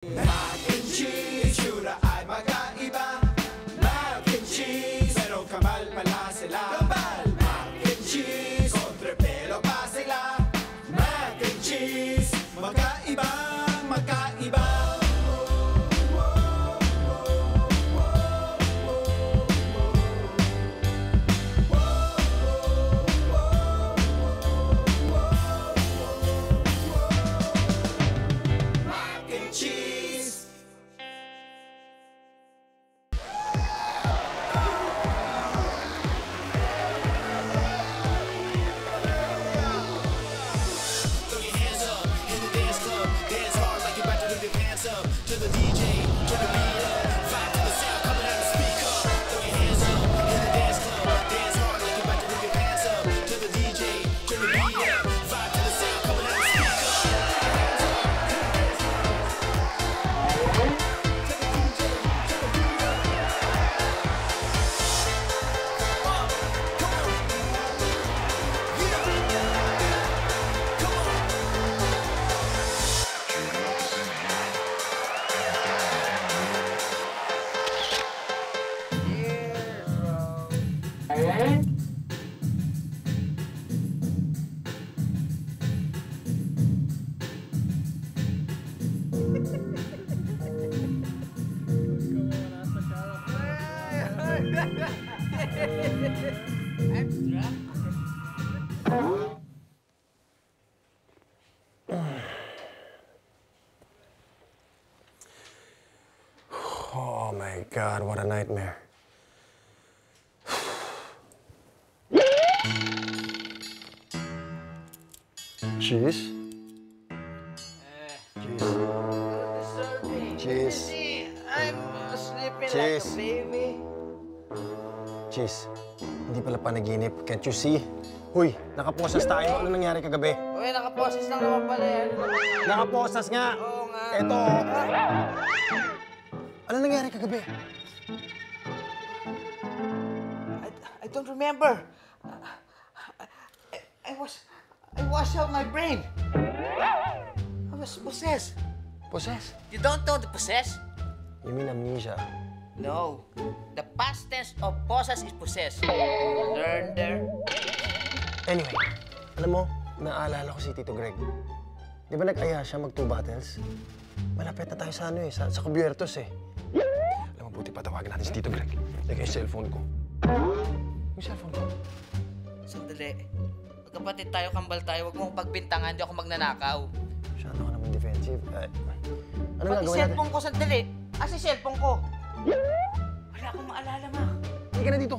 Mac and cheese, itsura ay magkaiba. Mac and cheese, pero kamal pala sila. Kamal! Mac and cheese, kontrepelo pa sila. Mac and cheese, magkaibang magkaiba. Oh my God, what a nightmare. Cheese? Cheese. I'm sleeping Cheese. like a baby. Cheese, hindi pala panaginip. Can't you see? Huy, nakaposas tayo. Ano nangyari kagabi? Uy, nakaprocess lang naman pala yan. Nakaposas nga! Oo nga. Eto, ano nangyari kagabi? I don't remember. I washed out my brain. I was possessed. Possess? You don't know the possess? You mean amnesia? No. The past tense of possess is possess. Learn there. Anyway, alam mo, naaalala ko si Tito Greg. Di ba nag-aya siya mag 2 bottles? Malapit na tayo sa ano eh, sa Cubiertos eh. Alam mo, buti patawagin natin si Tito Greg. Lagay yung cellphone ko. Yung cellphone ko? Sandali. Magkapatid tayo, kambal tayo. Huwag mong pagbintangan, di ako magnanakaw. Masyado ka naman defensive. Ano Pati gagawin natin? cellphone ko, sandali. Asa yung cellphone ko? Wala akong maalala, ma. Hindi ka na dito.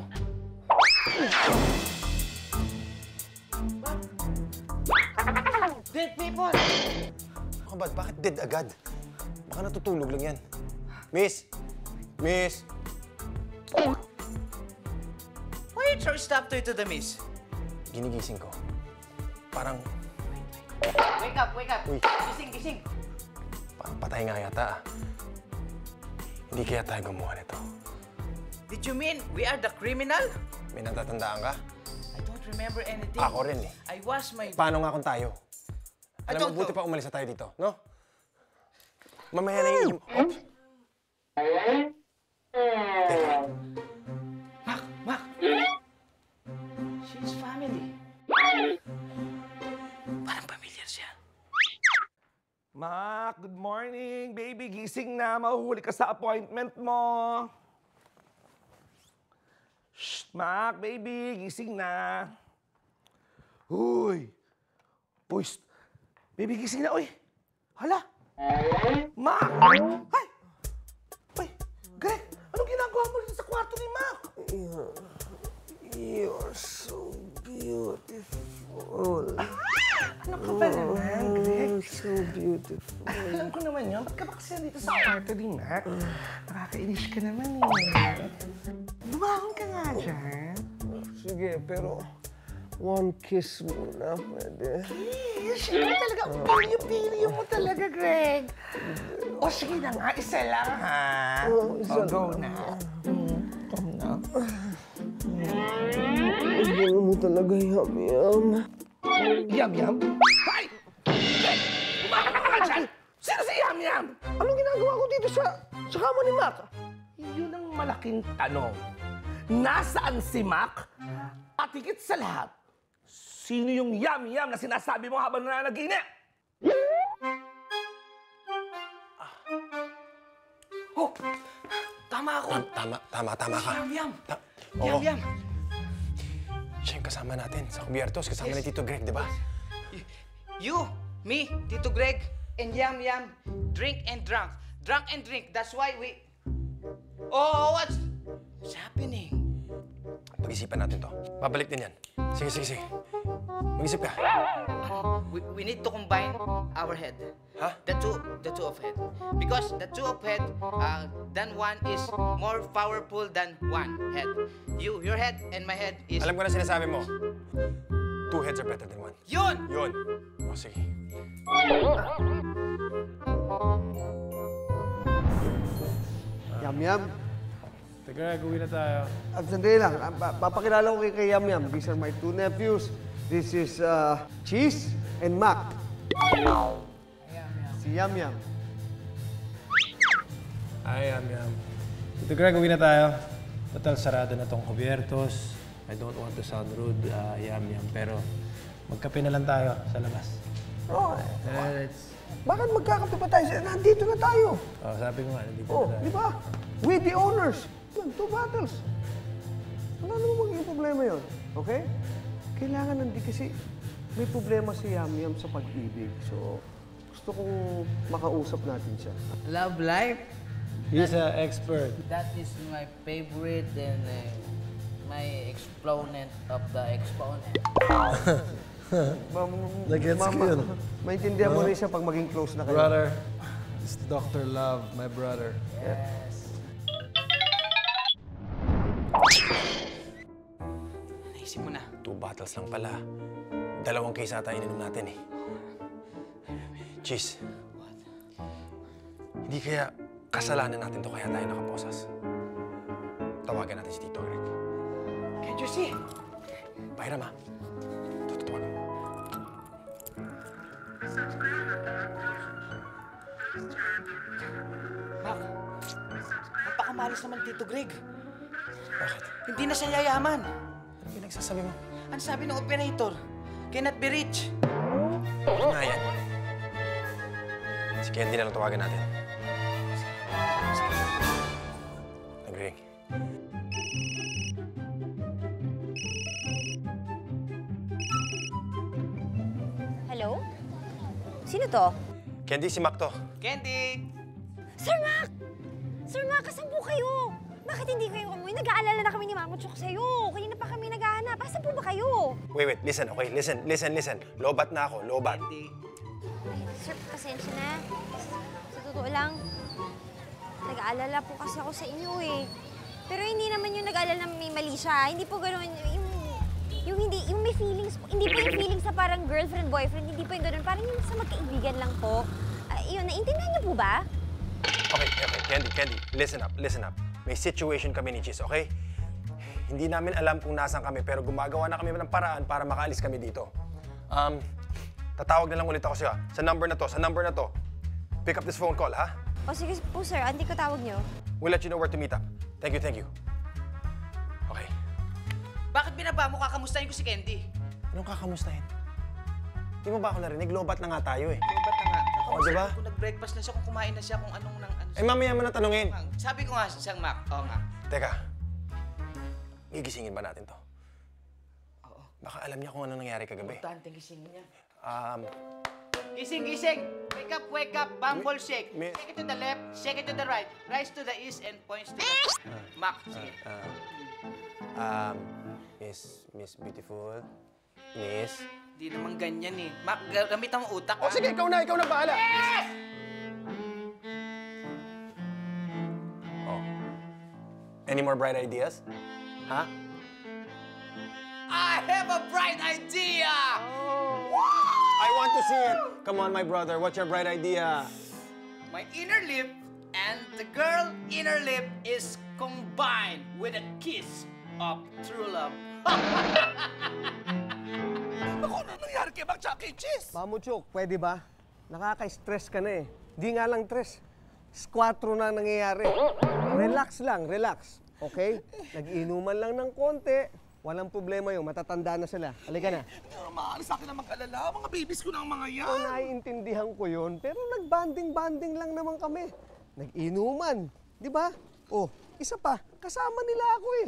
Dead people! Ano ba? Bakit dead agad? Baka natutulog lang yan. Miss! Miss! Why you throw stuff to the miss? Ginigising ko. Parang Wake up, wake up! Uy. Gising, gising! Parang patay nga yata ah. Hindi kaya tayo gumawa nito. Did you mean we are the criminal? May natatandaan ka? I don't remember anything. Ako rin eh. I was my... Paano nga kung tayo? I Alam don't mo, buti know. pa umalis na tayo dito, no? Mamaya na yung... Oops! Teka. Mac, Mac! She's family. Parang familiar siya. Mac, good morning. Baby, gising na. Mahuhuli ka sa appointment mo. Shh, Mac, baby, gising na. Uy. Uy, baby, gising na. Uy. Hala. Mac! Ay! Uy, Greg, anong ginagawa mo dito sa kwarto ni Mac? You're so beautiful. Ano ka ba naman, Greg? So beautiful. Alam ko naman yun. Ba't ka ba kasi dito sa kwarto ni Mac? Nakakainis ka naman eh. Lumakon ka nga dyan. Sige, pero... one kiss muna, pwede. Siyempre talaga, pilyo mo talaga, Greg. O sige na nga, isa lang ha. Isa go na. Come na. Gusto mo talaga yum-yum. Yum-yum? Ay! Greg! Umakap ka nga dyan! Sino siya? Yam! Anong ginagawa ko dito sa kama ni Mac? Yun ang malaking tanong. Nasaan si Mac? At higit sa lahat, sino yung Yam na sinasabi mo habang nananaginip? Oh, tama ako. Tama ka. Yam. Oo. Yam. Siya yung kasama natin sa Cubiertos, kasama ni Tito Greg, di ba? You, me, Tito Greg, and Yam, drink and drunk. Drunk and drink. That's why we... Oh, what's happening? Pag-isipan natin to. Babalik din yan. Sige. Mag-isip ka. We need to combine our head. Huh? The two of head. Because the two of head, than one is more powerful than one head. Your head and my head is... Alam ko na sinasabi mo. 2 heads are better than 1. Yun! Yun. O, sige. Yam. Teka, Greg, uwi na tayo. At sandali lang, papakilala ko kay Yam. These are my 2 nephews. This is Cheese and Mac. Si Yam. Ay, Yam. Tito Greg, uwi na tayo. Total, sarado na tong Cubiertos. I don't want to sound rude, Yam. Pero magkape na lang tayo sa labas. Oh, Let's... bakit magkakape pa tayo? Nandito na tayo. Oh, sabi ko nga, nandito Oh, na tayo. di ba? We the owners. Yun, 2 bottles. Wala naman magiging problema yun. Okay? Kailangan kasi may problema si Yam sa pag-ibig. So, gusto kong makausap natin siya. Love life? He's an expert. That is my favorite and my exponent of the exponent. Nag-gets ko yun. Maintindihan mo rin siya pag maging close na kayo. Brother, it's Dr. Love, my brother. Yes. Naisip mo na. 2 bottles lang pala. 2 case ata ininom natin eh. Cheese. Hindi kaya kasalanan natin to kaya tayo nakaposas. Tawagan natin si Tito Greg. Can't you see? Pahiram ha. Tututuwagan mo. Mac, napakamalis naman Tito Greg. Bakit? Hindi na siya yayaman. Ano pinagsasabi mo? Ang sabi ng operator, cannot be rich. Ano nga yan? Si Candy na lang tawagan natin. Nag-ring. Hello? Sino to? Candy, si Mac to. Candy! Sir Mac! Sir Mac, kasan po kayo? Bakit hindi kayo umuwi? Nag-aalala na kami ni Mama Chok sa'yo. Kanina pa kami naghahanap. Asan po ba kayo? Wait. Listen, okay? Listen. Lobat na ako. Lobat. Candy. Ay, sir, pasensya na. Sa totoo lang, nag-aalala po kasi ako sa inyo eh. Pero hindi naman yung nag-aalala na may mali siya. Hindi po gano'n. Yung may feelings po. Hindi po yung feelings sa parang girlfriend, boyfriend. Hindi po yung gano'n. Parang yung sa magkaibigan lang po. Yun, naintindihan niyo po ba? Okay. Candy. Listen up. May situation kami ni Cheese, okay? Hindi namin alam kung nasaan kami, pero gumagawa na kami ng paraan para makaalis kami dito. Tatawag na lang ulit ako sa'yo, ha? Sa number na to. Pick up this phone call, ha? O sige po, sir. Auntie ko tawag niyo. We'll let you know where to meet up. Thank you. Okay. Bakit binaba mo? Kakamustahin ko si Candy. Anong kakamustahin? Di mo ba ako narinig? Lobat na nga tayo, eh. Ba't na nga? O, diba? Kung nag-breakfast na siya, kung kumain na siya, kung anong nang ano. Eh, mamaya mo na tanungin. Sabi ko nga siyang Mac. Oo nga. Teka. Gigisingin ba natin to? Oo. Baka alam niya kung ano nangyari kagabi. Importante gising niya. Gising! Wake up! Bumble shake. Miss- Shake it to the left, shake it to the right. Rise to the east and points to the west. Mac, sige. Miss Beautiful. Miss. Hindi naman ganyan eh. Mac, gamit ang utak. O sige, ikaw na bahala. Yes! Oh. Any more bright ideas? Ha? I have a bright idea! I want to see it. Come on, my brother. What's your bright idea? My inner lip and the girl inner lip is combined with a kiss of true love. Ako, ano nangyari kay Mac tsaka kay Cheese? Mamo Chok, pwede ba? Nakaka-stress ka na eh. Di nga lang 3. 4 na nangyayari. Relax lang, relax. Okay? Nag-inuman lang ng konti. Walang problema yun. Matatanda na sila. Halika na. Maaari sa akin na mag-alala. Mga babies ko na ang mga yan. Oo, naiintindihan ko yun. Pero nag-banding-banding lang naman kami. Nag-inuman. Di ba? Oh, isa pa. Kasama nila ako eh.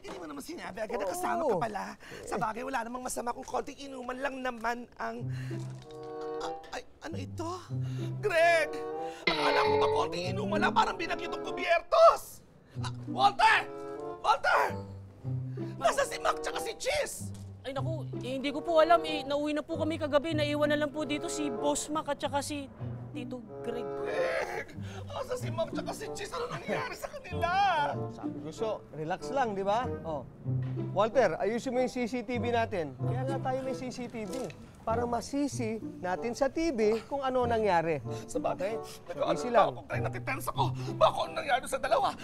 Hindi mo naman sinabi. Agad na kasama ka pala. Sa bagay, wala namang masama kung konting inuman lang naman ang... Ay, ano ito? Greg! Akala ko ba konting inuman lang? Parang binagyo itong kubyertos! Walter! Walter! Nasa si Mac tsaka si Cheese! Ay naku, hindi ko po alam eh. Nauwi na po kami kagabi. Naiwan na lang po dito si Boss Mac at saka si Tito Greg. Greg! Nasa si Mac tsaka si Cheese? Ano nangyari sa kanila? Sabi ko, so, relax lang, di ba? Oh. Walter, ayusin mo yung CCTV natin. Kaya nga tayo may CCTV. Para masisi natin sa TV kung ano nangyari. Sa bagay, Easy lang. ako, Greg, natitense ako. Baka ano nangyari sa dalawa?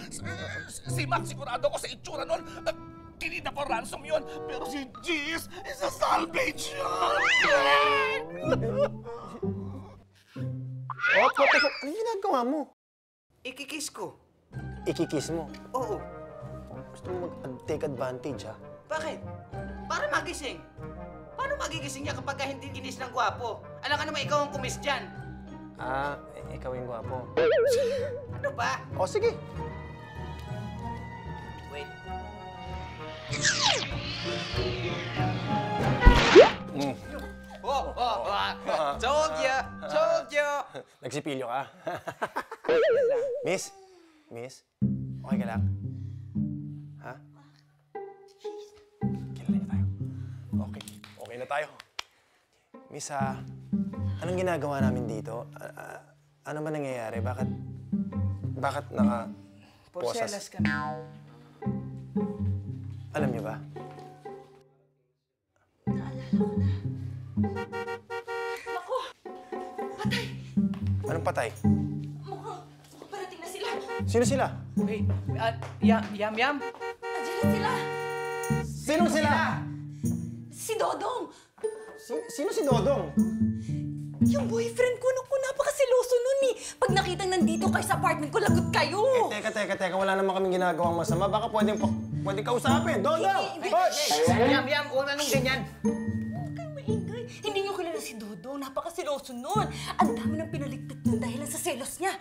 Si Mac, sigurado ko sa itsura nun. Tinida ko ransom yun. Pero si Cheese, isa salvage yun! Oh, ano ginagawa mo? Ikikiss ko. Ikikiss mo. Oo. Gusto mo mag-take advantage, ha? Bakit? Para magising. Paano magigising niya kapag hindi ginis ng gwapo? Alam ka naman ikaw ang kumis dyan. Ah, ikaw yung gwapo. Ano ba? O, sige. Wait. Told ya! Told ya! Nagsipilyo ka. Miss? Miss? Okay ka lang? Ha? Kilala na tayo. Okay. Okay na tayo. Miss, anong ginagawa namin dito? Ano ba nangyayari? Bakit naka-posas? Porcelas kami. Alam niyo ba? Naku! Patay! Anong patay? Mukhang parating na sila. Sino sila? Wait, Yam? Andiyan na sila. Sinong sila? Si Dodong! Sino si Dodong? Yung boyfriend ko, naku, napakasiloso nun eh. Pag nakitang nandito kayo sa apartment ko, lagot kayo. Teka. Wala naman kaming ginagawang masama. Baka pwedeng kausapin. Dodong! Yam, huwag na nung ganyan. Huwag kayong maingay. Hindi niyo kilala si Dodong. Napakasiloso nun. Ang dami ng pinaligpit nun dahil sa selos niya.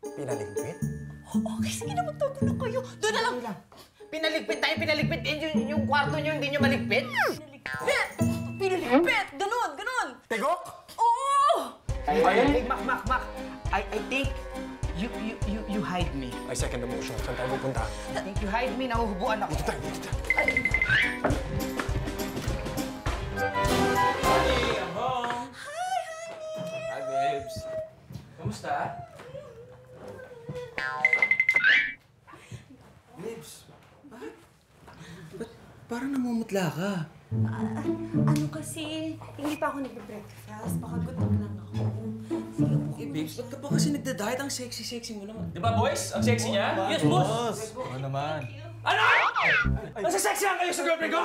Pinaligpit? Okay, sige na, magtago na kayo. Doon na lang. Pinaligpit tayo, pinaligpit. Yung kwarto niyo, hindi niyo maligpit? Pinaligpit! Ganon! Tegok? Oo! Hey, Mac. I think you hide me. I second the motion. Saan tayo pupunta? I think you hide me, nahuhubuan ako. Dito tayo. Hi, babes. Kamusta? Babes, bakit parang namumutla ka? Ano kasi, hindi pa ako nagbe-breakfast. Baka gutom lang ako. Sige, upo Eh, babes, ba't ka ba kasi nagda-diet? Ang sexy-sexy mo naman. Di ba, boys? Ang sexy niya? Yes, boss! Oo naman. Ano? Nasa-sexyan kayo sa girlfriend ko?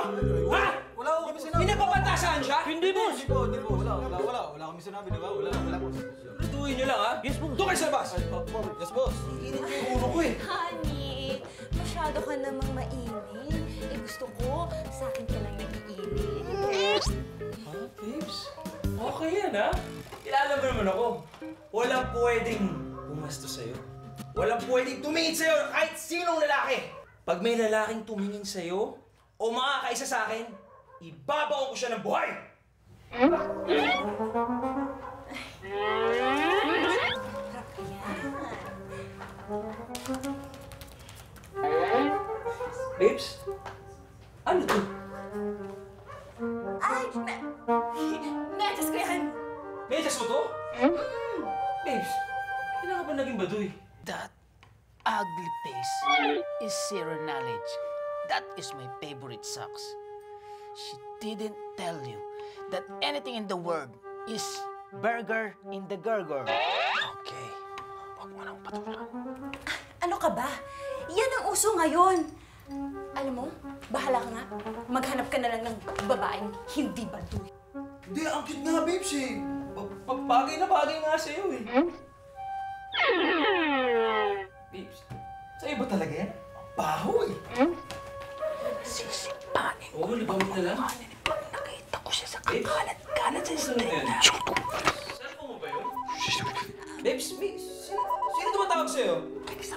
Ha? Wala ko kami sinabi. Pinapapantasan siya? Hindi, boss! Hindi po. Wala kami sinabi, di ba? Wala. Lutuin niyo lang, ha? Yes, boss. Doon kayo sa labas! Yes, boss. Init yung ulo ko, eh. Honey, masyado ka namang mainit. Eh, gusto ko, sa akin ka lang nag-iinit. Ha, babes? Okay yan, ha? Kilala mo naman ako. Walang pwedeng pumasto sa'yo. Walang pwedeng tumingin sa'yo kahit sinong lalaki. Pag may lalaking tumingin sa'yo o makakaisa sa akin, ibabaon ko siya ng buhay! Babes? Ano to? Ay! Metas ko yan! Medyas mo to? Babes, kailan ka ba naging baduy? That ugly face is zero knowledge. That is my favorite socks. She didn't tell you that anything in the world is burger in the gurgur. Okay. Huwag mo nang patulan. Ano ka ba? Yan ang uso ngayon. Alam mo, bahala ka nga. Maghanap ka na lang ng babaeng hindi baduy. Hindi, ang cute nga, babes eh. Bagay na bagay nga sa'yo eh. ba talaga yan? Baho eh. Sisipanin Oo, libawin na lang. pag nakita ko siya sa kakalat-kalat sa eskwela. Cellphone mo ba yun? Babes, sino tumatawag sa'yo? Babes,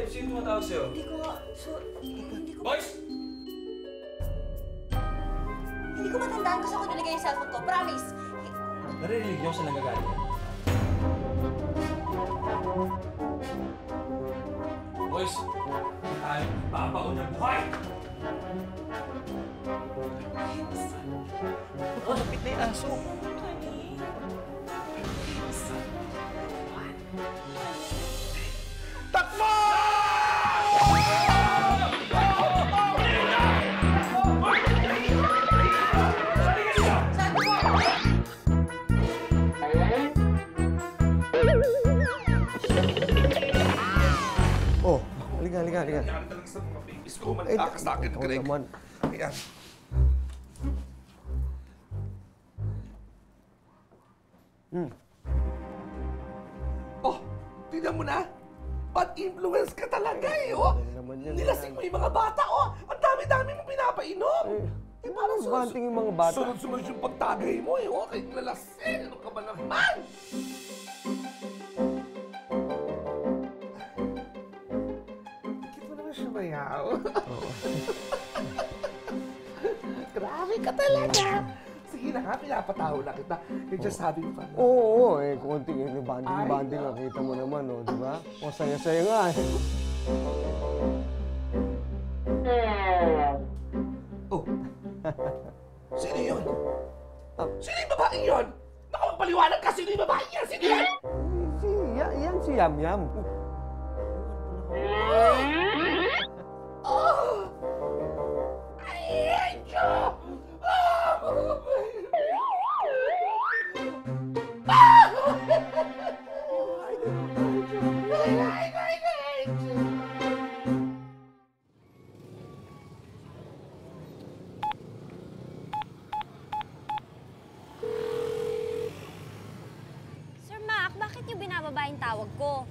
sino tumatawag sa'yo? Boys! Hindi ko matandaan kasi ako nilagay yung cellphone ko. Promise. Naririnig niyo sa nagagalit niya? Boys, tayo babaon ng buhay! Oh, lapit na yung aso. Takbo! Oh, halika. Yan talaga sa mga babies ko. Mantakas sa akin, Greg. naman. Ayan. Oh, tignan mo na. Bad influence ka talaga eh, oh. naman yan, Nilasing mo yung mga bata, oh. Ang dami-dami mong pinapainom. Eh, parang banting yung mga bata. Sunod-sunod yung pagtagay mo eh, oh. Kahit nalasing, ano ka ba naman? Bakit mo naman siya mayaw? Grabe ka talaga. Sige na nga, pinapatawa na kita. You're just having fun. Oo, konting banding. Nakita mo naman, oh, di ba? O, saya-saya nga, eh. Oh. Sino yun? Sino yung babaeng yun? Naku, magpaliwanag ka! Sino yung babaeng yan? Sino yan? Yan si Yam Yam. Oh! Ay, Diyo! Sir Mac, bakit niyo binababa yung tawag ko?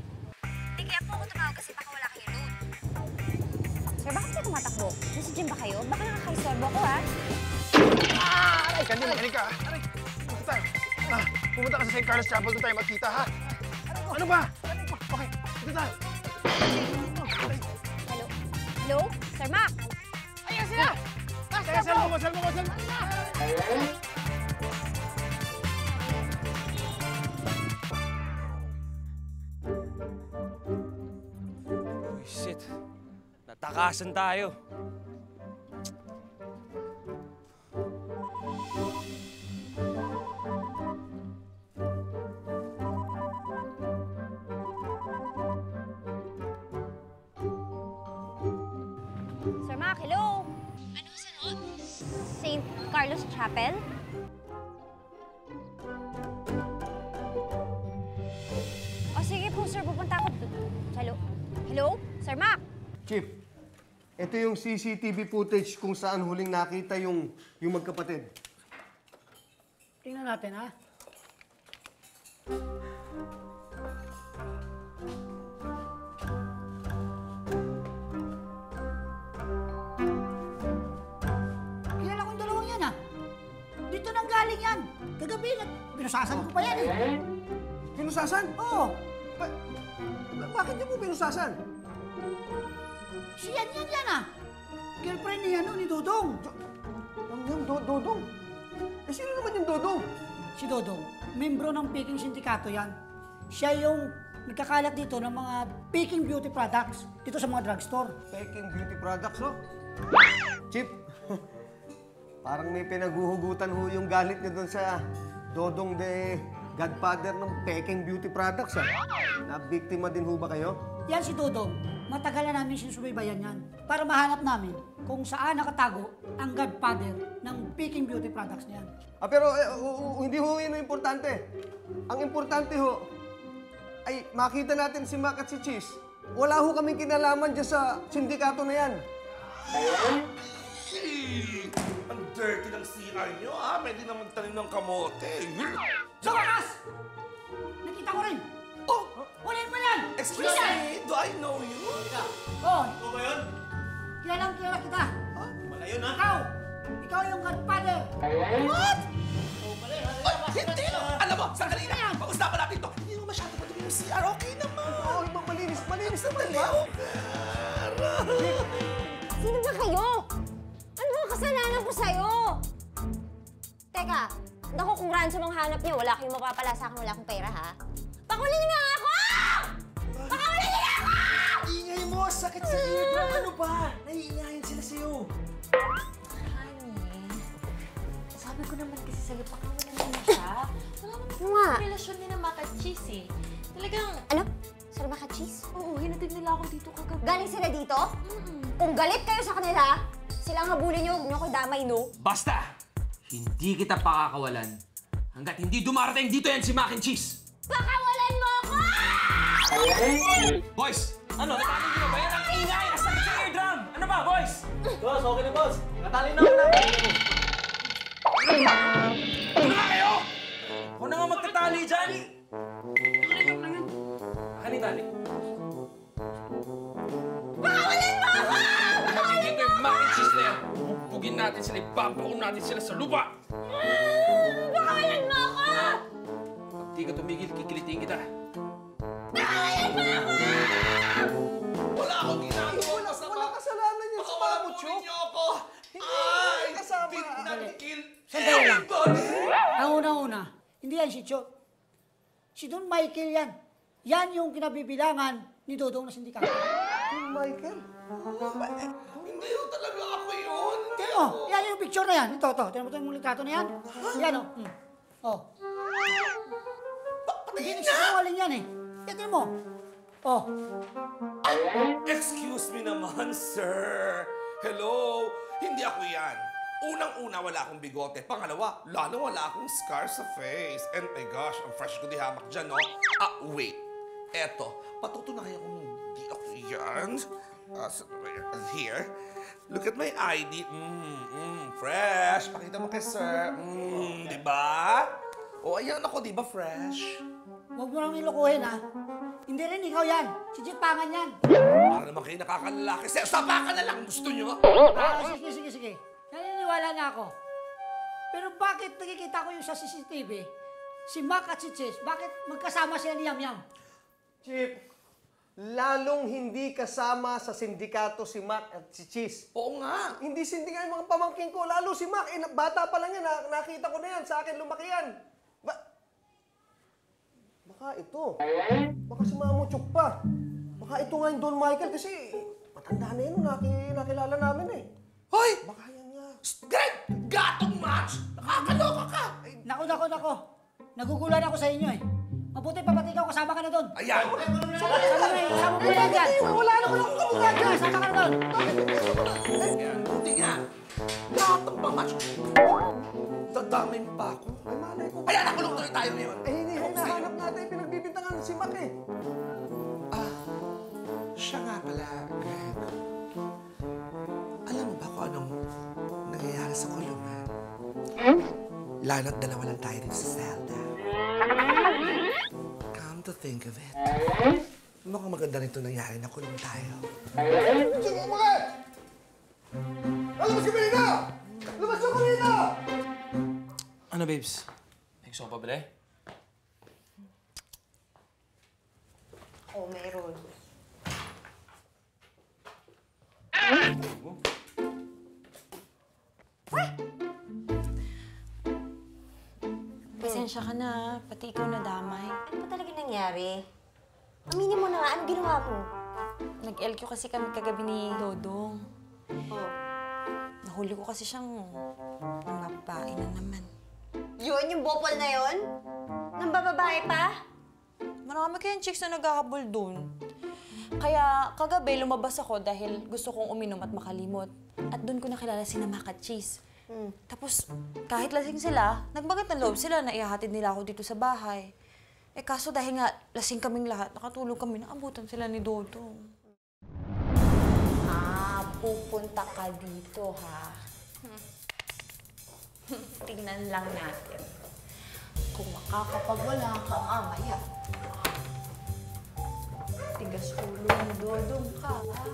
Hindi kaya po ako tumawag kasi baka wala kayo load. Sir, bakit kayo tumatakbo? Nasa gym ba kayo? Baka nakakaistorbo ko, ha? Aray, Candy, makinig ka. Aray, pumunta tayo. Pumunta ka sa St. Carlos Chapel, doon tayo magkita, ha? Ano ba? Okay, dito tayo. Hello? Hello? Sir Mac? Ayan sila! Kaya salmo mo! Shit. Natakasan tayo. Sir Mac, hello? Ano sa St. Carlos Chapel? O sige po, sir. Pupunta ako. Hello? Hello? Sir Mac? Chief, ito yung CCTV footage kung saan huling nakita yung magkapatid. Tingnan natin, ha? Kilala kong dalawang yan, ah. Dito nang galing yan. Kagabi, pinusasan ko pa yan, eh. Pinusasan? Oo. Bakit niyo po pinusasan? Si yan, ah. Girlfriend niya, ni Dodong. Dodong? Eh, sino naman yung Dodong? Si Dodong, membro ng Peking Sindikato yan. Siya yung nagkakalat dito ng mga Peking beauty products dito sa mga drugstore. Peking beauty products, no? Chief, parang may pinaguhugutan ho yung galit niyo doon sa Dodong de Godfather ng Peking beauty products, ha? Nabiktima din ho ba kayo? Yan si Dodong. Matagal na namin sinusubaybayan yan para mahanap namin kung saan nakatago ang Godfather ng Peking beauty products niyan. Pero hindi ho yun ang importante. Ang importante ho ay makita natin si Mac at si Cheese. Wala ho kaming kinalaman dyan sa sindikato na yan. Ang dirty ng CR nyo, ha? Pwede na magtanim ng kamote. Sa wakas! Nakita ko rin! Oh! Ulihin mo yan! Excuse me, do I know you? Oh, Ikaw ba yun? kilala kita. Wala yun, ha? Ikaw yung godfather. What? Ay, hindi! Alam mo, sandali na. Pag-usapan natin to. Hindi mo masyado madumi yung CR. Okay naman. Oo, malinis naman, Sandali, ma. Sino ba kayo? Ano ba kasalanan ko sa'yo? Teka, naku, kung ransom ang hanap niyo, wala kayong mapapala sa akin, wala akong pera, ha? Pakulin niyo nga ako! Pakulin niyo nga ako! Ingay mo! Sakit sa eardrum! Ano ba? Naiingayin sila sa'yo. Honey, sabi ko naman kasi sa'yo, pakawalan mo na siya. Wala naman Nga. relasyon ni na Mac at Cheese eh. Talagang, Ano? Sir Cheese? oo, hinatid nila ako dito kagabi. Galing sila dito? Kung galit kayo sa kanila, sila ang habulin niyo, huwag niyo ako damay, no? Basta! Hindi kita pakakawalan hanggat hindi dumarating dito yan si Mac and Cheese. Pakawalan mo ako! Boys! Ano? Natalin nyo ba yan? Ang ingay! Nasakit sa eardrum! Ano ba, boys? Boss, okay na, boss. Natalin na ako namin. Ano nga kayo? Ako na nga magtatali dyan! Akan yung tali. Pakawalan mo ako! Dito yung Mac and Cheese na yan. Bubugin natin sila, ibabaon natin sila sa lupa! Pakawalan mo ako! Pag di ka tumigil, kikilitiin kita. Pakawalan mo ako! Wala akong ginagawa. Walang kasalanan yan sa mga mucho. niyo ako. Hindi kasama. Did not kill Sandali lang. anybody. Ang una-una, hindi yan si Chot. Si Don Michael yan. Yan yung kinabibilangan ni Dodong na sindikato. Michael? Hindi yun talaga ako yun. Tingnan mo, yan yung picture na yan. Ito. Tingnan mo yung litrato na yan. Yan o. Oh. Hindi nagsisinungaling yan eh. Yan, tingnan mo. Oh. Excuse me naman, sir. Hello? Hindi ako yan. Unang-una, wala akong bigote. Pangalawa, lalo wala akong scar sa face. And my gosh, ang fresh ko di hamak dyan, no? Wait. Eto, patutunayan kung hindi ako yan. Here. Look at my ID. Fresh. Pakita mo kay sir. Di ba? O, ayan ako, di ba fresh? Huwag mo nang ilukuhin ha. Hindi rin ikaw yan. Si Jipangan yan. Para naman kayo nakakalaki. Sir, sapakan na lang gusto nyo. Sige. Naniniwala na ako. Pero bakit nakikita ko yung sa CCTV, si Mac at si Chess, bakit magkasama sila ni Yam Yam? Chip, lalong hindi kasama sa sindikato si Mac at si Cheese. Oo nga. Hindi sindikato yung mga pamangking ko. Lalo si Mac, bata pa lang yan. Nakita ko na yan. Sa akin, lumaki yan. Baka ito. Baka si Mamo Chuk pa. Baka ito nga yung Don Michael kasi matanda na yun. Nakilala namin eh. Hoy! Baka yan nga. Greg! Gatong match! Nakakaloka ka! Nako. Nagugulan ako sa inyo eh. Mabuti papati ikaw, kasama ka na doon. Ayan! Kasama mo na yan. Wala naman akong kamukha. Kasama ka na doon. Ayan, buti nga. Gatong pang match. Dadamay mo pa ako. Ay, malay ko. Ayan, nakulong tuloy tayo ngayon. Eh, hindi. Hinahanap natin. Pinagbibintangan si Mac eh. Siya nga pala, Greg. Alam mo ba kung anong nangyayari sa kulungan? Lalo't dalawa lang tayo dito sa Zelda. Come to think of it, mukhang maganda rin ito nangyari na kulong tayo. Diyan mo mga! Labas kami dito! Labas kami dito! Ano, babes? May gusto ko pa bili? Oh, meron. Pasensya ka na, pati ikaw nadamay. Ano ba talaga nangyari? Aminin mo na nga, ano ginawa mo? Nag-LQ kasi kami kagabi ni Dodong. Oh. Nahuli ko kasi siyang babae na naman. Yun, yung bopol na yun? Nang bababae pa? Marami kayong chicks na naghahabol dun. Kaya kagabi lumabas ako dahil gusto kong uminom at makalimot. At dun ko nakilala si Mac at Cheese. Tapos kahit lasing sila, nagbagat ng loob sila na ihahatid nila ako dito sa bahay. Eh kaso dahil nga lasing kaming lahat, nakatulog kami, naabutan sila ni Dodong. Pupunta ka dito, ha? Tingnan lang natin kung makakapagwala ka mamaya. Sulong-dodong ka, ha?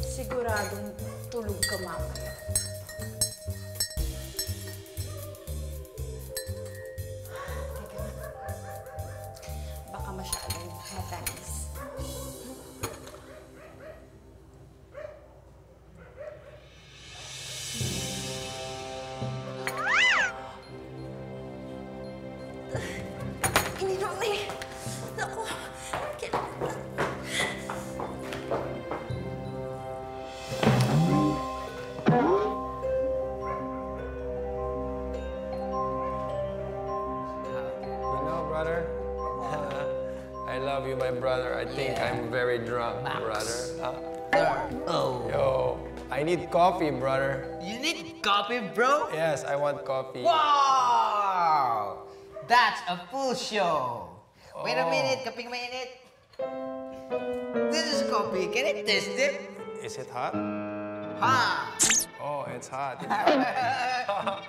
Siguradong tulog ka mamaya. Teka nga. Baka masyadong matanis. Ininom na eh. Naku. You know, brother, I love you, my brother. I think I'm very drunk, brother. Oh. Yo, I need coffee, brother. You need coffee, bro? Yes, I want coffee. Wow! That's a full show. Wait a Oh. minute, kaping mainit. This is coffee. Can I taste it? Is it hot? Ha! Oh, it's hot.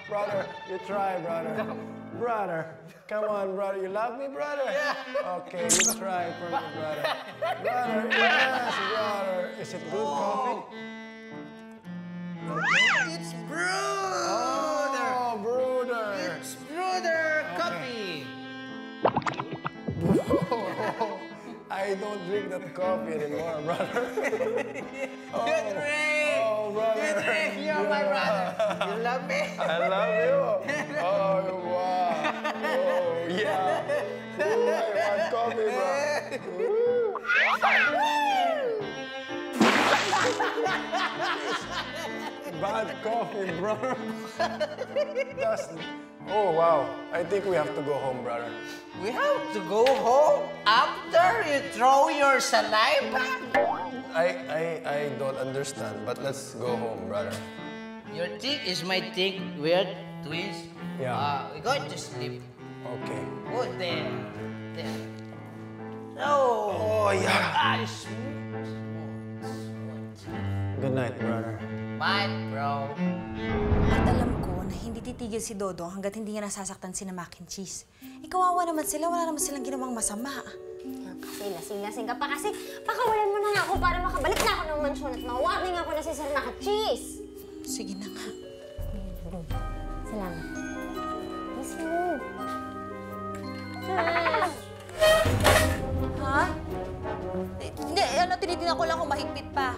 Brother, you try, brother. Brother, come on, brother. You love me, brother? Yeah. Okay, you try for me, brother. Brother, yes, brother. Is it good coffee? It's brother. Oh, brother. It's brother coffee. I don't drink that coffee anymore, brother. Good Ray. Oh, brother. Good Ray, you're my brother. You love me? I love you. Oh, wow. Oh, yeah. Ooh, I want coffee, bro. Bad coffee, bro. That's... Oh, wow. I think we have to go home, brother. We have to go home after you throw your saliva? I don't understand, but let's go home, brother. Your thing is my thing. We're twins. Yeah. We're going to sleep. Okay. Good there. There. Oh. Oh, yeah. Nice. Good night, brother. Mine, bro. At alam ko na hindi titigil si Dodong hanggat hindi nga nasasaktan si na Mac and Cheese. Kawawa naman sila, wala naman silang ginawang masama. Kasi lasing-lasing ka pa kasi pakawalan mo na nga ako para makabalik na ako ng mansyon at ma-warning ako na si Sir Mac and Cheese. Sige na nga. Salamat. Miss mo. Ha? Hindi, tinitingnan ko lang kung mahigpit pa.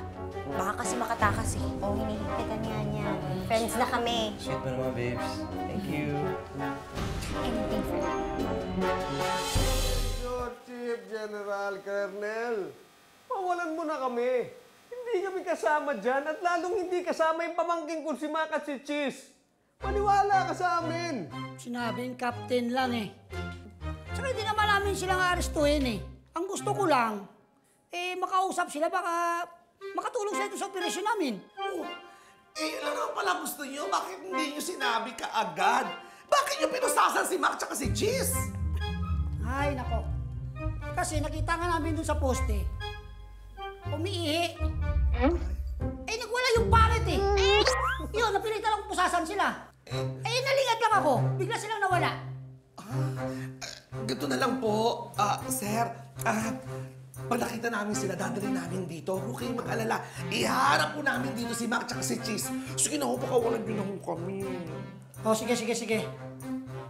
Baka kasi makatakas eh. Oo, hinihigpitan nga niya. Friends na kami. Sweet mo naman, babes. Thank you. Anything for you. Your Chief General Colonel, pawalan mo na kami. Hindi kami kasama dyan at lalong hindi kasama yung pamangking ko si Mac at si Cheese. Maniwala ka sa amin. Sinabing captain lang eh. Tsaka hindi naman namin silang aarestuhin eh. Ang gusto ko lang, makausap sila baka makatulong sila sa operasyon namin. Oh, yun lang naman pala gusto nyo. Bakit hindi nyo sinabi kaagad? Bakit nyo pinusasan si Mac tsaka si Cheese? Ay, nako. Kasi nakita nga namin dun sa poste. Umiihi. Nagwala yung pangit eh. Yun, napilitan akong pusasan sila. Nalingad lang ako. Bigla silang nawala. Ganito na lang po, sir. Pag nakita namin sila, dadalhin namin dito. Huwag kayong mag-alala. Iharap po namin dito si Mac tsaka si Cheese. Sige na ho, pakawalan nyo na ho kami. O, sige.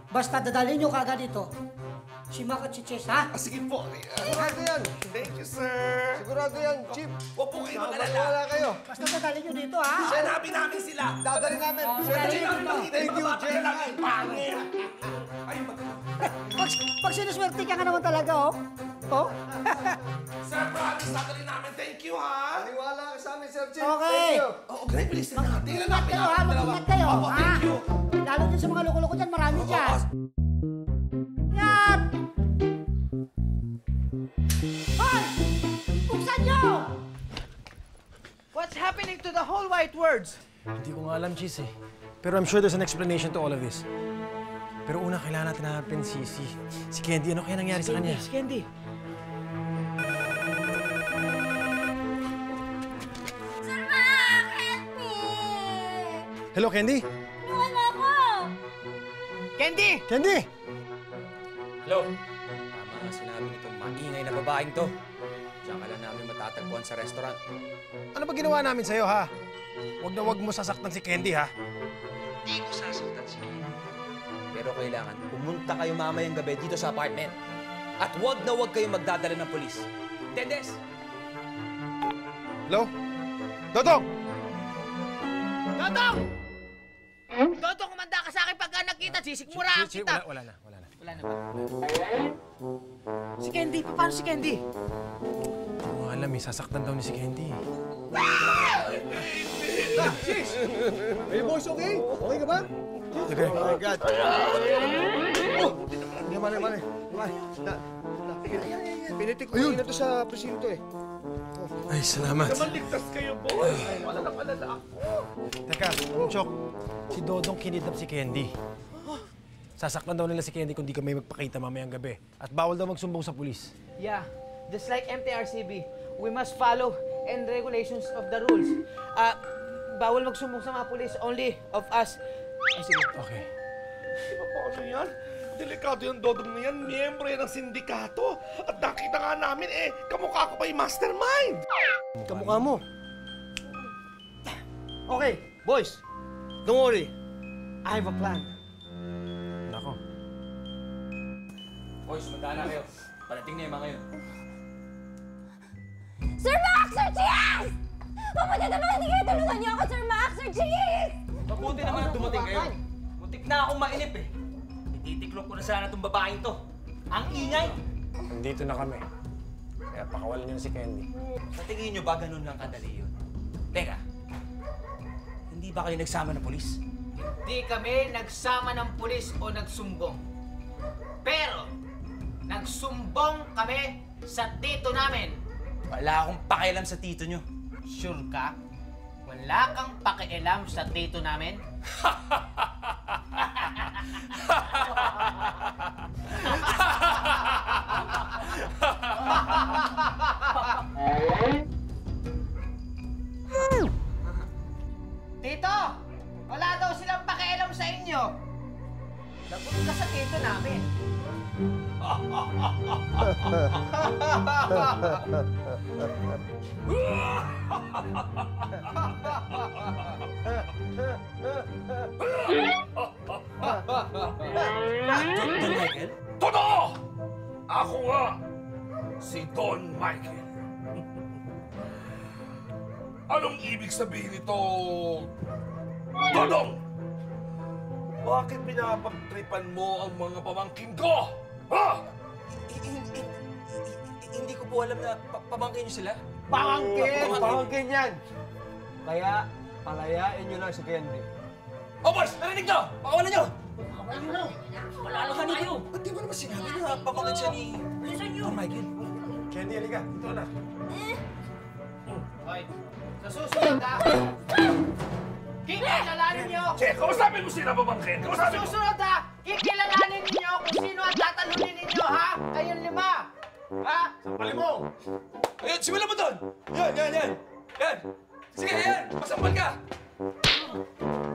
Basta dadalhin nyo kagad dito. Si Mac at si Cheese, ha? Sige po. Sigurado yan. Thank you, sir. Sigurado yan, Chief. Huwag po kayong mag-alala. Maniwala kayo. Basta dadalhin nyo dito, ha? Hanapin namin sila. Dadalhin namin. dadalhin Thank namin. you, General. Pangit. Pag sinuswerte ka nga naman talaga, oh. Oh? Sir, promise, dadalhin namin. Thank you, ha? Maniwala ka sa amin, Sir Chief. Okay. Thank you. Oo, great. Bilisan natin. Mag-ingat kayo, ha? Mag-ingat kayo, Opo, ha? thank you. Lalo din sa mga loko-loko dyan, marami dyan. Yan! Hoy! Buksan nyo! What's happening to the whole white words? Hindi ko nga alam, Cheese eh. Pero I'm sure there's an explanation to all of this. Pero una, kailangan natin hanapin si Candy. Ano kaya nangyari sa kanya? Si Candy. Sir Hello, Candy? Wala ako! Candy! Candy! Hello? Tama nga sinabi nitong maingay na babaeng to. Diyan ka lang namin matatagpuan sa restaurant. Ano ba ginawa namin sa'yo, ha? Huwag na huwag mo sasaktan si Candy, ha? Hindi ko sasaktan siya. Pero kailangan pumunta kayo mamayang gabi dito sa apartment. At huwag na huwag kayong magdadala ng polis. Tendes! Hello? Dodong! Dodong! Dodong, kumanda ka sa akin pagka nakita. Sisikmuraan kita. Wala na. Wala na ba? Si Candy, paano si Candy? Hindi ko alam, sasaktan daw ni si Candy. Sis! Are you boys okay? Okay ka ba? Okay. Oh my God. Hindi, mali. Pinitik ko na to sa presinto eh. Ay, salamat. Ligtas kayo, boss. Wala na pala ako. Teka, Chok, si Dodong kinidnap si Candy. Sasaktan daw nila si Candy kung di kami magpakita mamayang gabi. At bawal daw magsumbong sa pulis. Yeah, just like MTRCB, we must follow and regulations of the rules. Bawal magsumbong sa mga pulis, only of us. Ay, sige. Okay. Di ba paano yan? Delikado yung Dodong na yan. Miyembro yan ng sindikato. At nakita nga namin kamukha ko pa yung mastermind. Kamukha mo. Okay, boys. Don't worry. I have a plan. Nako. Boys, magdala kayo. Parating na yung mga yun. Sir Max! Sir Cheese! Mabuti naman hindi kayo tulungan niyo ako, Sir Max! Sir Cheese! Mabuti naman na dumating kayo. Muntik na akong mainip eh. Ititiklop ko na sana itong babaeng to. Ang ingay! Nandito na kami. Kaya pakawalan niyo na si Candy. Sa tingin nyo ba ganun lang kadali yun? Teka, hindi ba kayo nagsama ng pulis? Hindi kami nagsama ng pulis o nagsumbong. Pero, nagsumbong kami sa tito namin. Wala akong pakialam sa tito nyo. Sure ka? Wala kang pakialam sa tito namin? Tito! Wala daw silang pakialam sa inyo. Lagot ka sa tito namin. Don Michael? Totoo! Ako nga, si Don Michael. Anong ibig sabihin nito, Dodong? Bakit pinapagtripan mo ang mga pamangkin ko? Ha? Hindi ko po alam na pamangkin nyo sila. Pamangkin yan. Kaya, palayain nyo lang si Candy. Oh, boys! Narinig nyo! Pakawalan nyo! Malalakan kayo! Ba't di ba naman sinabi na pamangkin siya ni Don Michael? Candy, halika. Ito na. Hoy, sa susunod ha! Kikilalanin niyo! Che, kausapin mo sila pamangkin. Sa Kausapin mo. susunod ha! Kikilalanin niyo kung sino ang tatalunin ninyo ha! Kayong lima! Ha? Sampalin mo. Ayun, simulan mo doon! Yan! Yan! Sige, yan! Masampal ka!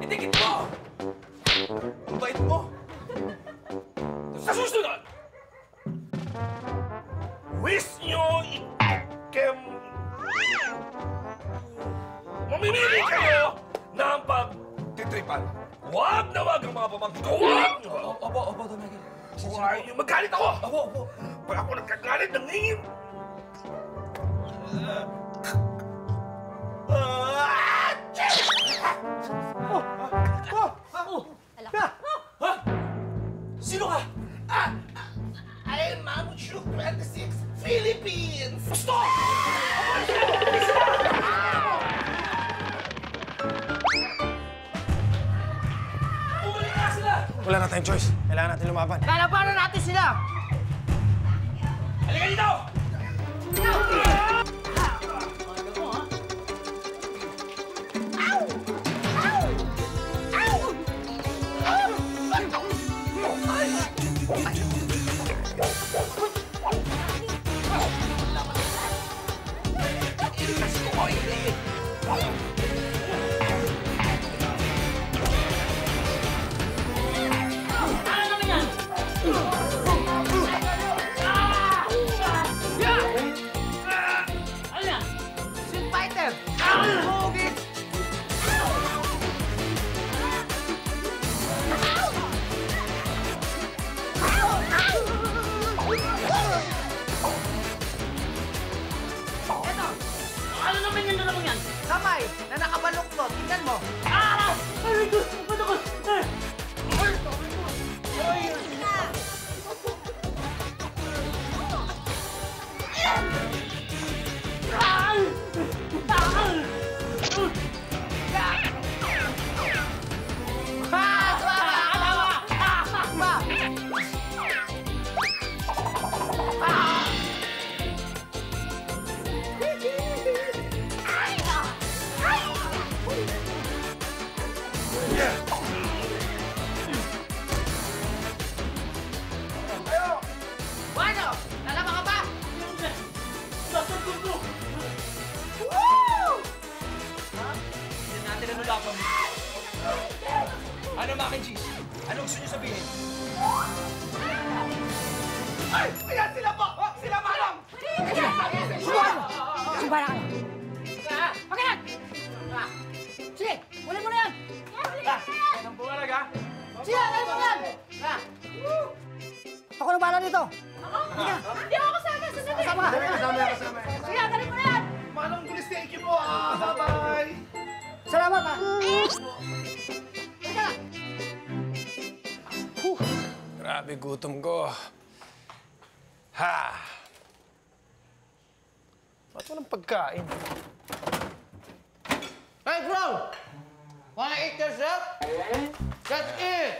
Itikit mo! Ang bait mo! Sa susunod, wish nyo mamimili kayo ng pagtitripan. Huwag na huwag ang mga pamangkin ko. Huwag nyo! Opo, Don Michael. Huwag nyo magalit ako! Opo. Pag ako nagkagalit, nangingin. Sino ka? I am Mamuchu 26, Philippines! Stop! Bumalik na sila! Wala na tayong choice. Kailangan natin lumaban. Lalabanan natin sila! Halika dito! kamay na nakabaluktot. Tingnan mo. Ano, mac and cheese? Ano gusto niyo sabihin? Ay! Ayan sila po! Sila, madam! Sumbara ka na. Okay na! Sige, ulit mo na yan! Anong bumalag, ha? Sige, ulit mo na yan! Ako na bahala dito. Hindi ako kasama. Sasali. Kasama ka. Kasama. Sige, dali mo na yan. Manong bilis, thank you po. Bye-bye! Salamat ha. Grabe, gutom ko. Ha! Ba't walang pagkain? Hey, bro! Wanna eat yourself? That's it!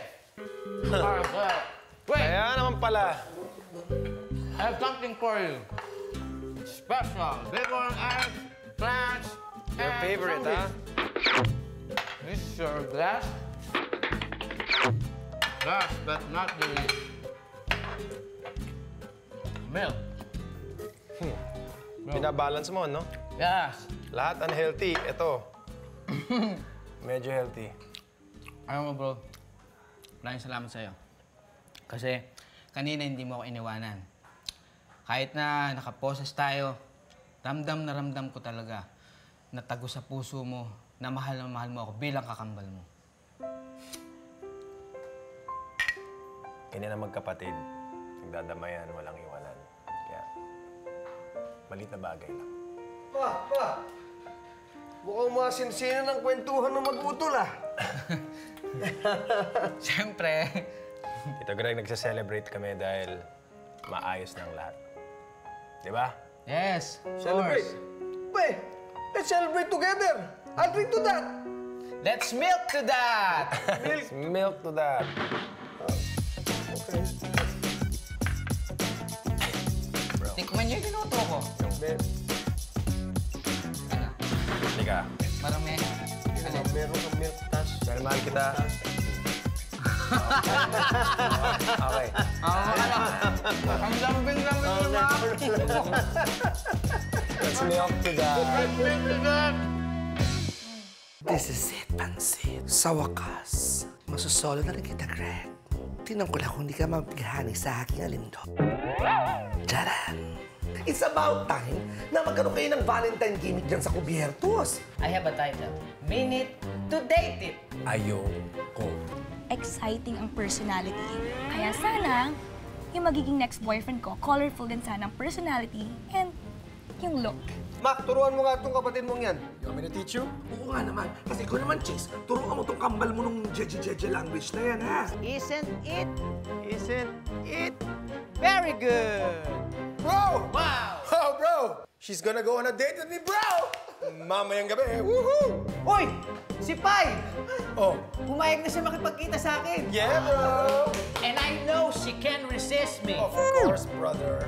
Wait! Kaya naman pala. I have something for you. Special. Bacon, eggs, plants, Your and favorite, something. ha? This is your glass. Glass, but not the milk. Binabalance mo, no? Yes. Lahat unhealthy. Ito. Medyo healthy. Alam mo, bro, maraming salamat sa'yo. Kasi kanina hindi mo ako iniwanan. Kahit na nakaposes tayo, ramdam na ramdam ko talaga na tago sa puso mo, na mahal mo ako bilang kakambal mo. Kanya na magkapatid. Nagdadamayan, walang iwanan. Kaya, maliit na bagay lang. Pa! Mukhang masinsinan ng kwentuhan ng mag-utol, ah. Siyempre. Tito Greg, nagsa-celebrate kami dahil maayos ng lahat. Di ba? Yes, of Celebrate. course. Wait, let's celebrate together. I'll drink to that. Let's milk to that! Let's milk to that. Okay. Tikman niyo yung pinuto ko. Hindi ka. Marami. Meron kang milk tas. Dahil mahal kita. Okay. Ang lambing-lambing naman. Let's milk to that. This is it, Pansit. Sa wakas, masusolo na rin kita, Greg. Tinan ko lang kung hindi ka mabighani sa aking alindo. Charan! It's about time na magkaroon kayo ng Valentine gimmick dyan sa Kubiertos. I have a title. Minute to date it. Ayoko. Exciting ang personality. Kaya sana, yung magiging next boyfriend ko, colorful din sana ang personality and yung look. Mac, turuan mo nga itong kapatid mong yan. You want me to teach you? Oo nga naman. Kasi ikaw naman, Chase, turuan mo tong kambal mo nung jeje language na yan, ha? Isn't it very good? Bro! Wow! Oh, bro! She's gonna go on a date with me, bro! Mamayang gabi, woohoo! Hoy! Si Pai! Oh, Pumayag na siya makipagkita sa akin. yeah, bro! And I know she can resist me. Of course, brother.